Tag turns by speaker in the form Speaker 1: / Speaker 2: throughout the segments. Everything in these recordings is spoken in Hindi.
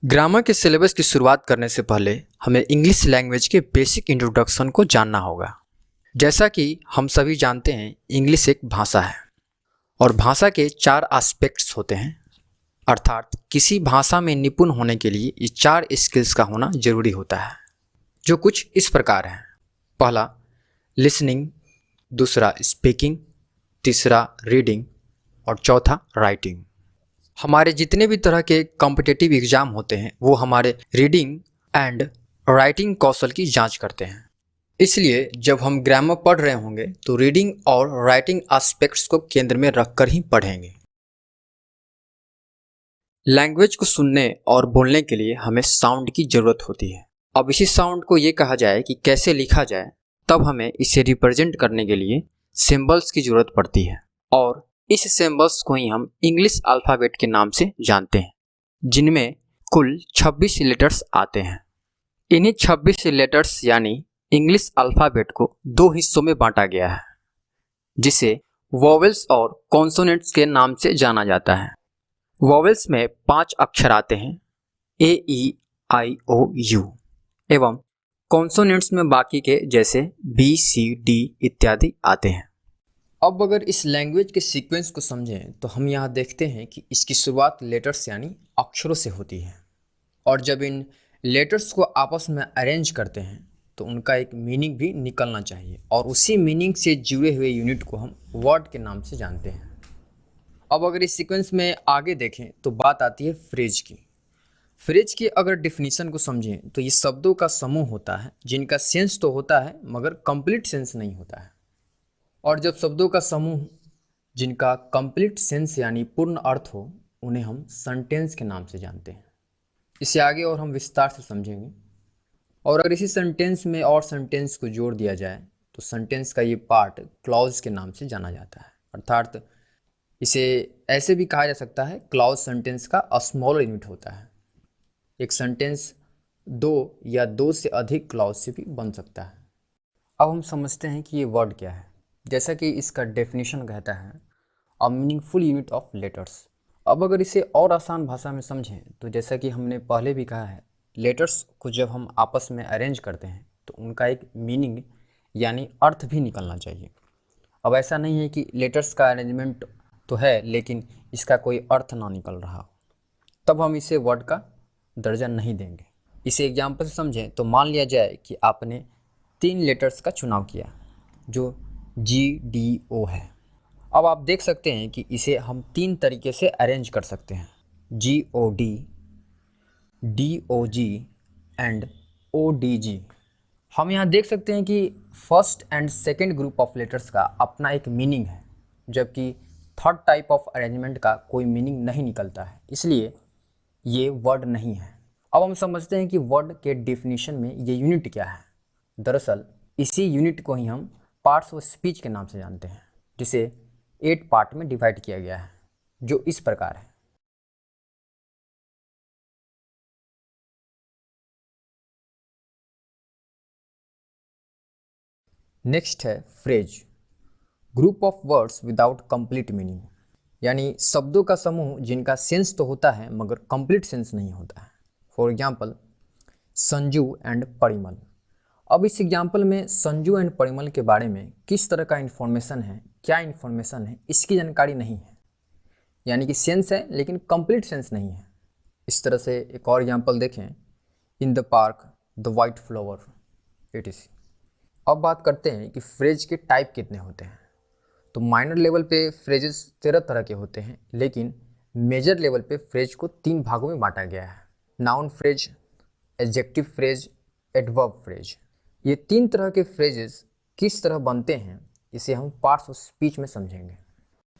Speaker 1: ग्रामर के सिलेबस की शुरुआत करने से पहले हमें इंग्लिश लैंग्वेज के बेसिक इंट्रोडक्शन को जानना होगा। जैसा कि हम सभी जानते हैं, इंग्लिश एक भाषा है और भाषा के 4 एस्पेक्ट्स होते हैं। अर्थात किसी भाषा में निपुण होने के लिए ये 4 स्किल्स का होना जरूरी होता है, जो कुछ इस प्रकार हैं। पहला लिसनिंग, दूसरा स्पीकिंग, तीसरा रीडिंग और चौथा राइटिंग। हमारे जितने भी तरह के कॉम्पिटिटिव एग्ज़ाम होते हैं वो हमारे रीडिंग एंड राइटिंग कौशल की जांच करते हैं। इसलिए जब हम ग्रामर पढ़ रहे होंगे तो रीडिंग और राइटिंग एस्पेक्ट्स को केंद्र में रखकर ही पढ़ेंगे। लैंग्वेज को सुनने और बोलने के लिए हमें साउंड की ज़रूरत होती है। अब इसी साउंड को ये कहा जाए कि कैसे लिखा जाए, तब हमें इसे रिप्रेजेंट करने के लिए सिंबल्स की ज़रूरत पड़ती है और इस सिंबल्स को ही हम इंग्लिश अल्फ़ाबेट के नाम से जानते हैं, जिनमें कुल 26 लेटर्स आते हैं। इन्हीं 26 लेटर्स यानी इंग्लिश अल्फ़ाबेट को 2 हिस्सों में बांटा गया है, जिसे वोवेल्स और कॉन्सोनेंट्स के नाम से जाना जाता है। वोवेल्स में 5 अक्षर आते हैं, ए, ई, आई, ओ, यू, एवं कॉन्सोनेंट्स में बाकी के जैसे बी, सी, डी इत्यादि आते हैं। अब अगर इस लैंग्वेज के सीक्वेंस को समझें तो हम यहाँ देखते हैं कि इसकी शुरुआत लेटर्स यानी अक्षरों से होती है और जब इन लेटर्स को आपस में अरेंज करते हैं तो उनका एक मीनिंग भी निकलना चाहिए और उसी मीनिंग से जुड़े हुए यूनिट को हम वर्ड के नाम से जानते हैं। अब अगर इस सीक्वेंस में आगे देखें तो बात आती है फ्रेज की। फ्रेज की अगर डिफिनीशन को समझें तो ये शब्दों का समूह होता है जिनका सेंस तो होता है मगर कंप्लीट सेंस नहीं होता है। और जब शब्दों का समूह जिनका कंप्लीट सेंस यानी पूर्ण अर्थ हो, उन्हें हम सेंटेंस के नाम से जानते हैं। इसे आगे और हम विस्तार से समझेंगे। और अगर इसी सेंटेंस में और सेंटेंस को जोड़ दिया जाए तो सेंटेंस का ये पार्ट क्लॉज के नाम से जाना जाता है। अर्थात इसे ऐसे भी कहा जा सकता है, क्लॉज सेंटेंस का स्मॉलर यूनिट होता है। एक सेंटेंस 2 या 2 से अधिक क्लॉज से भी बन सकता है। अब हम समझते हैं कि ये वर्ड क्या है। जैसा कि इसका डेफिनेशन कहता है, a meaningful unit of letters. अब अगर इसे और आसान भाषा में समझें तो जैसा कि हमने पहले भी कहा है, लेटर्स को जब हम आपस में अरेंज करते हैं तो उनका एक मीनिंग यानी अर्थ भी निकलना चाहिए। अब ऐसा नहीं है कि लेटर्स का अरेंजमेंट तो है लेकिन इसका कोई अर्थ ना निकल रहा हो, तब हम इसे वर्ड का दर्जा नहीं देंगे। इसे एग्जाम्पल से समझें तो मान लिया जाए कि आपने 3 लेटर्स का चुनाव किया जो GDO है। अब आप देख सकते हैं कि इसे हम 3 तरीके से अरेंज कर सकते हैं, GOD, DOG एंड ODG। हम यहाँ देख सकते हैं कि first and second group of letters का अपना एक मीनिंग है, जबकि थर्ड टाइप ऑफ अरेंजमेंट का कोई मीनिंग नहीं निकलता है, इसलिए ये वर्ड नहीं है। अब हम समझते हैं कि वर्ड के डिफिनीशन में ये यूनिट क्या है। दरअसल इसी यूनिट को ही हम पार्ट्स ऑफ स्पीच के नाम से जानते हैं, जिसे 8 पार्ट में डिवाइड किया गया है, जो इस प्रकार है। नेक्स्ट है phrase, group of words without complete meaning, यानी शब्दों का समूह जिनका सेंस तो होता है मगर कंप्लीट सेंस नहीं होता है। For example Sanju and Parimal. अब इस एग्जाम्पल में संजू एंड परिमल के बारे में किस तरह का इन्फॉर्मेशन है, क्या इन्फॉर्मेशन है, इसकी जानकारी नहीं है। यानी कि सेंस है लेकिन कंप्लीट सेंस नहीं है। इस तरह से एक और एग्जाम्पल देखें, in the park the white flower etc। अब बात करते हैं कि फ्रेज के टाइप कितने होते हैं। तो माइनर लेवल पे फ्रेजेस 13 तरह के होते हैं, लेकिन मेजर लेवल पे फ्रेज को 3 भागों में बांटा गया है, noun phrase, adjective phrase, adverb phrase. ये 3 तरह के फ्रेजेस किस तरह बनते हैं इसे हम पार्ट्स ऑफ स्पीच में समझेंगे।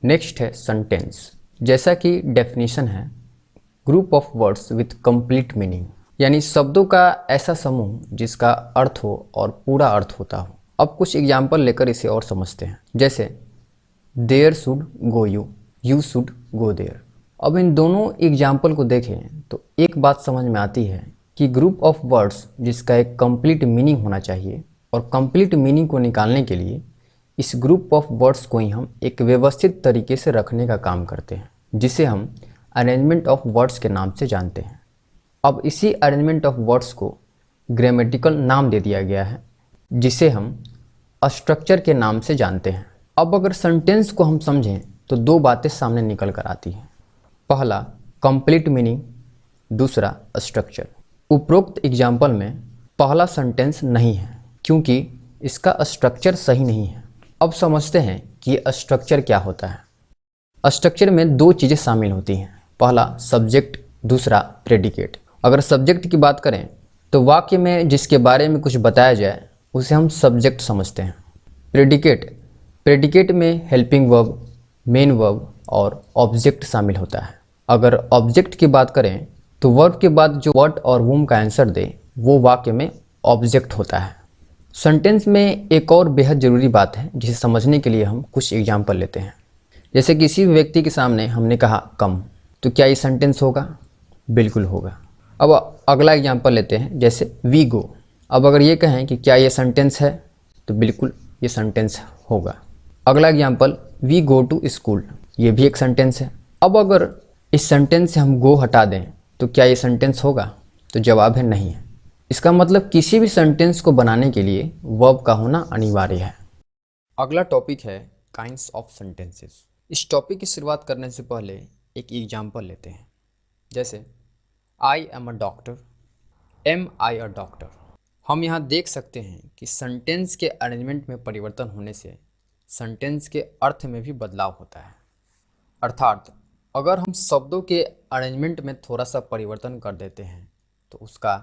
Speaker 1: नेक्स्ट है सेंटेंस। जैसा कि डेफिनेशन है, group of words with complete meaning, यानी शब्दों का ऐसा समूह जिसका अर्थ हो और पूरा अर्थ होता हो। अब कुछ एग्जाम्पल लेकर इसे और समझते हैं। जैसे there should go you, you should go there. अब इन दोनों एग्जाम्पल को देखें तो एक बात समझ में आती है कि ग्रुप ऑफ वर्ड्स जिसका एक कंप्लीट मीनिंग होना चाहिए और कंप्लीट मीनिंग को निकालने के लिए इस ग्रुप ऑफ वर्ड्स को ही हम एक व्यवस्थित तरीके से रखने का काम करते हैं, जिसे हम अरेंजमेंट ऑफ वर्ड्स के नाम से जानते हैं। अब इसी अरेंजमेंट ऑफ वर्ड्स को ग्रामेटिकल नाम दे दिया गया है, जिसे हम स्ट्रक्चर के नाम से जानते हैं। अब अगर सेंटेंस को हम समझें तो दो बातें सामने निकल कर आती हैं। पहला कंप्लीट मीनिंग, दूसरा स्ट्रक्चर। उपरोक्त एग्जाम्पल में पहला सेंटेंस नहीं है क्योंकि इसका स्ट्रक्चर सही नहीं है। अब समझते हैं कि ये स्ट्रक्चर क्या होता है। स्ट्रक्चर में दो चीज़ें शामिल होती हैं, पहला सब्जेक्ट, दूसरा प्रेडिकेट। अगर सब्जेक्ट की बात करें तो वाक्य में जिसके बारे में कुछ बताया जाए उसे हम सब्जेक्ट समझते हैं। प्रेडिकेट में हेल्पिंग वर्ब, मेन वर्ब और ऑब्जेक्ट शामिल होता है। अगर ऑब्जेक्ट की बात करें तो वर्ब के बाद जो व्हाट और वुम का आंसर दे वो वाक्य में ऑब्जेक्ट होता है। सेंटेंस में एक और बेहद ज़रूरी बात है जिसे समझने के लिए हम कुछ एग्जाम्पल लेते हैं। जैसे किसी भी व्यक्ति के सामने हमने कहा कम, तो क्या ये सेंटेंस होगा? बिल्कुल होगा। अब अगला एग्जाम्पल लेते हैं, जैसे वी गो। अब अगर ये कहें कि क्या ये सेंटेंस है, तो बिल्कुल ये सेंटेंस होगा। अगला example we go to school, ये भी एक सेंटेंस है। अब अगर इस सेंटेंस से हम गो हटा दें तो क्या ये सेंटेंस होगा? तो जवाब है नहीं है। इसका मतलब किसी भी सेंटेंस को बनाने के लिए वर्ब का होना अनिवार्य है। अगला टॉपिक है काइंड्स ऑफ सेंटेंसेस। इस टॉपिक की शुरुआत करने से पहले एक एग्जाम्पल लेते हैं, जैसे I am a doctor, am I a doctor. हम यहाँ देख सकते हैं कि सेंटेंस के अरेंजमेंट में परिवर्तन होने से सेंटेंस के अर्थ में भी बदलाव होता है। अर्थात अगर हम शब्दों के अरेंजमेंट में थोड़ा सा परिवर्तन कर देते हैं तो उसका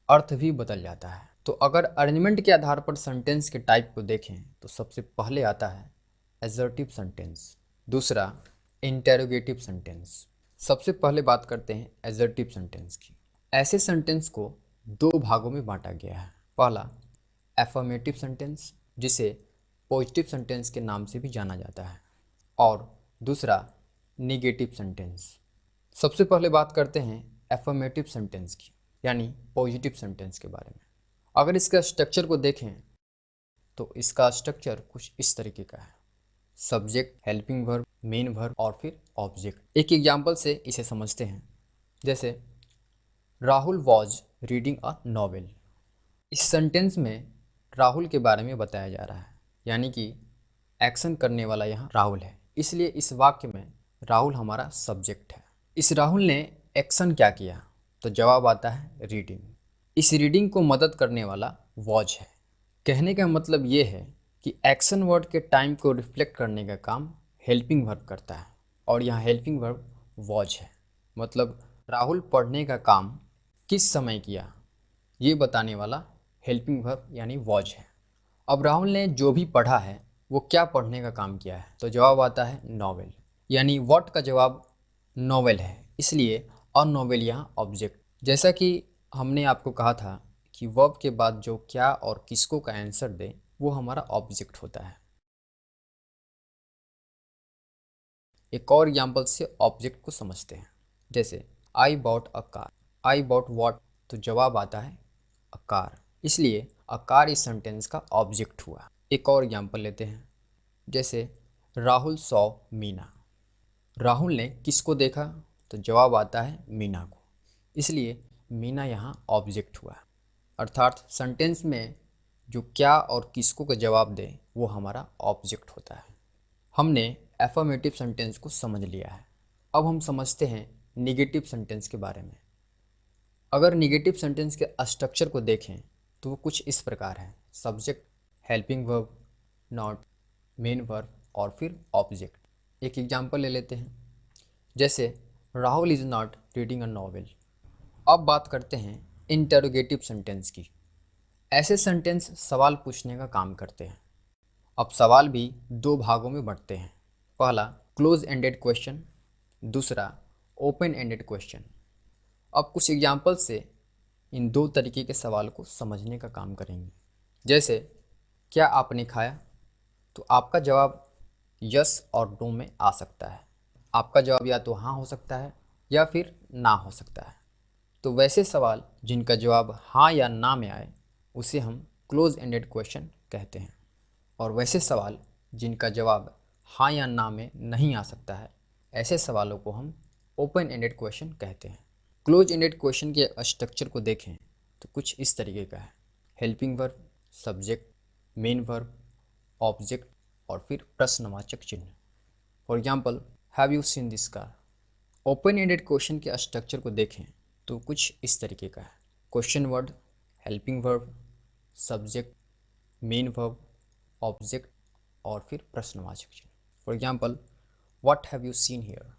Speaker 1: अर्थ भी बदल जाता है। तो अगर अरेंजमेंट के आधार पर सेंटेंस के टाइप को देखें तो सबसे पहले आता है एसर्टिव सेंटेंस, दूसरा इंटेरोगेटिव सेंटेंस। सबसे पहले बात करते हैं एसर्टिव सेंटेंस की। ऐसे सेंटेंस को दो भागों में बांटा गया है। पहला एफर्मेटिव सेंटेंस, जिसे पॉजिटिव सेंटेंस के नाम से भी जाना जाता है, और दूसरा निगेटिव सेंटेंस। सबसे पहले बात करते हैं एफर्मेटिव सेंटेंस की, यानी पॉजिटिव सेंटेंस के बारे में। अगर इसका स्ट्रक्चर को देखें तो इसका स्ट्रक्चर कुछ इस तरीके का है, subject, helping verb, main verb और फिर ऑब्जेक्ट। एक एग्जाम्पल से इसे समझते हैं, जैसे Rahul was reading a novel. इस सेंटेंस में राहुल के बारे में बताया जा रहा है, यानी कि एक्शन करने वाला यहाँ राहुल है, इसलिए इस वाक्य में राहुल हमारा सब्जेक्ट है। इस राहुल ने एक्शन क्या किया? तो जवाब आता है रीडिंग। इस रीडिंग को मदद करने वाला वॉज है। कहने का मतलब ये है कि एक्शन वर्ड के टाइम को रिफ्लेक्ट करने का काम हेल्पिंग वर्ब करता है, और यहाँ हेल्पिंग वर्ब वॉज है। मतलब राहुल पढ़ने का काम किस समय किया, ये बताने वाला हेल्पिंग वर्ब यानी वॉज है। अब राहुल ने जो भी पढ़ा है वो क्या पढ़ने का काम किया है? तो जवाब आता है नॉवेल, यानी व्हाट का जवाब नॉवेल है, इसलिए अ नॉवेल यहाँ ऑब्जेक्ट। जैसा कि हमने आपको कहा था कि वर्ब के बाद जो क्या और किसको का आंसर दे वो हमारा ऑब्जेक्ट होता है। एक और एग्जाम्पल से ऑब्जेक्ट को समझते हैं, जैसे I bought a car. I bought what, तो जवाब आता है अ कार, इसलिए अ कार इस सेंटेंस का ऑब्जेक्ट हुआ। एक और एग्जाम्पल लेते हैं, जैसे राहुल सॉ मीना। राहुल ने किसको देखा? तो जवाब आता है मीना को, इसलिए मीना यहाँ ऑब्जेक्ट हुआ। अर्थात सेंटेंस में जो क्या और किसको का जवाब दे वो हमारा ऑब्जेक्ट होता है। हमने एफर्मेटिव सेंटेंस को समझ लिया है। अब हम समझते हैं निगेटिव सेंटेंस के बारे में। अगर निगेटिव सेंटेंस के स्ट्रक्चर को देखें तो वो कुछ इस प्रकार है, subject, helping verb, not, main verb और फिर ऑब्जेक्ट। एक एग्जांपल ले लेते हैं, जैसे Rahul is not reading a novel. अब बात करते हैं इंटरोगेटिव सेंटेंस की। ऐसे सेंटेंस सवाल पूछने का काम करते हैं। अब सवाल भी दो भागों में बंटते हैं, पहला क्लोज एंडेड क्वेश्चन, दूसरा ओपन एंडेड क्वेश्चन। अब कुछ एग्जांपल से इन दो तरीके के सवाल को समझने का काम करेंगे, जैसे क्या आपने खाया? तो आपका जवाब यस और नो में आ सकता है। आपका जवाब या तो हाँ हो सकता है या फिर ना हो सकता है। तो वैसे सवाल जिनका जवाब हाँ या ना में आए उसे हम क्लोज एंडेड क्वेश्चन कहते हैं, और वैसे सवाल जिनका जवाब हाँ या ना में नहीं आ सकता है, ऐसे सवालों को हम ओपन एंडेड क्वेश्चन कहते हैं। क्लोज एंडेड क्वेश्चन के स्ट्रक्चर को देखें तो कुछ इस तरीके का है। Helping verb, subject, main verb, object और फिर प्रश्नवाचक चिन्ह। For example, have you seen this car. Open ended question के स्ट्रक्चर को देखें तो कुछ इस तरीके का है। Question word, helping verb, subject, main verb, object और फिर प्रश्नवाचक चिन्ह। For example, what have you seen here.